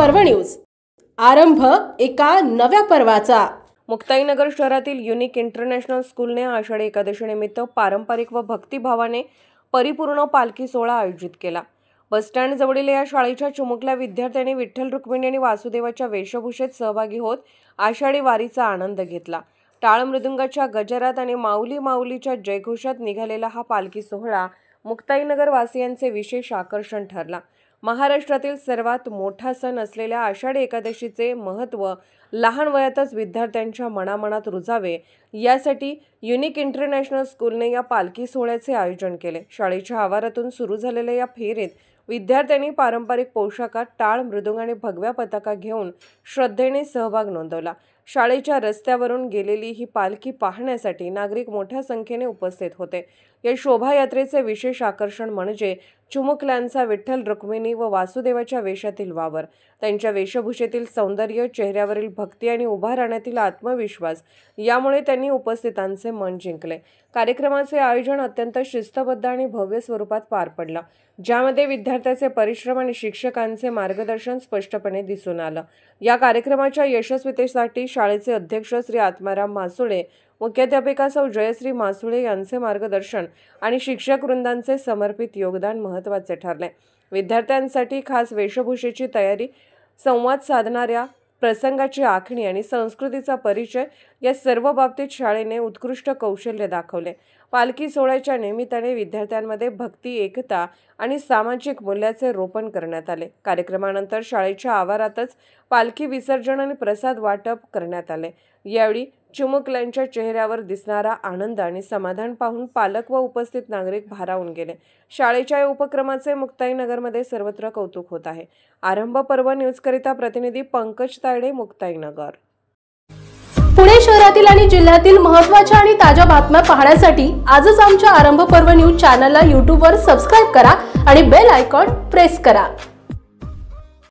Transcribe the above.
पर्व न्यूज। आरंभ एका नव्या पर्वाचा। मुक्ताईनगर शहरातील युनिक इंटरनॅशनल स्कूलने आषाढी एकादशीनिमित्त पारंपरिक व भक्तिभावाने परिपूर्ण पालखी सोहळा आयोजित केला। बस स्टँड जवळील या शाळेच्या चिमुकल्या विद्यार्थ्यांनी विठ्ठल रुक्मिणी आणि वासुदेवाच्या वेशभूषेत सहभागी होत आषाढी वारीचा आनंद घेतला। टाळ मृदुंगाच्या गजरात आणि माऊली माऊलीच्या जयघोषात निघालेला हा पालखी सोहळा मुक्ताईनगर वासियांचे विशेष आकर्षण ठरला। महाराष्ट्रातील सर्वात मोठा सण असलेल्या आषाढी एकादशीचे महत्त्व लहान वयातच विद्यार्थ्यांच्या मनामनात रुजावे यासाठी युनिक इंटरनॅशनल स्कूलने या पालखी सोहळ्याचे आयोजन केले। शाळेच्या आवारातून सुरू झालेल्या या फेरीत विद्यार्थ्यांनी पारंपरिक पोशाखात टाळ मृदुंग आणि भगव्या पताका घेऊन श्रद्धेने सहभाग नोंदवला। शाळेच्या रस्त्यावरून गेलेली ही पालखी पाहण्यासाठी नागरिक मोठ्या संख्येने उपस्थित होते। या शोभायात्रेचे विशेष आकर्षण म्हणजे चिमुकल्यांचा विठ्ठल रुक्मिणी व वासुदेवाच्या वेशातील वावर, त्यांच्या वेशभूषेतील सौंदर्य, चेहऱ्यावरील भक्ती आणि उभा राहण्यातील आत्मविश्वास यामुळे त्यांनी उपस्थितांचे मन जिंकले। कार्यक्रमाचे आयोजन अत्यंत शिस्तबद्ध आणि भव्य स्वरूपात पार पडले, ज्यामध्ये विद्यार्थ्यांचे परिश्रम आणि शिक्षकांचे मार्गदर्शन स्पष्टपणे दिसून आलं। या कार्यक्रमाच्या यशस्वीतेसाठी शाळेचे अध्यक्ष श्री आत्माराम मासुळे, मुख्याध्यापिका सौ जयश्री मासुळे यांचे मार्गदर्शन आणि शिक्षक वृंदांचे समर्पित योगदान महत्त्वाचे ठरले। विद्यार्थ्यांसाठी खास वेशभूषेची तयारी, संवाद साधणाऱ्या प्रसंगाची आखणी आणि संस्कृतीचा परिचय या सर्व बाबतीत शाळेने उत्कृष्ट कौशल्य दाखवले। पालखी सोहळ्याच्या निमित्ताने विद्यार्थ्यांमध्ये भक्ती, एकता आणि सामाजिक मूल्याचे रोपण करण्यात आले। कार्यक्रमानंतर शाळेच्या आवारातच पालखी विसर्जन आणि प्रसाद वाटप करण्यात आले। यावेळी चिमुकल्यांच्या चेहऱ्यावर दिसणारा आनंद आणि समाधान पाहून पालक व उपस्थित नागरिक भारावून गेले। शाळेच्या या उपक्रमाचे मुक्ताईनगरमध्ये सर्वत्र कौतुक होत आहे। आरंभ पर्व न्यूज करिता प्रतिनिधी पंकज तायडे, मुक्ताईनगर। पुणे शहरातील आणि जिल्ह्यातील महत्त्वाच्या आणि ताज्या बातम्या पाहण्यासाठी आजच आमच्या आरंभ पर्व न्यूज चॅनलला YouTube वर सबस्क्राइब करा आणि बेल आयकॉन प्रेस करा।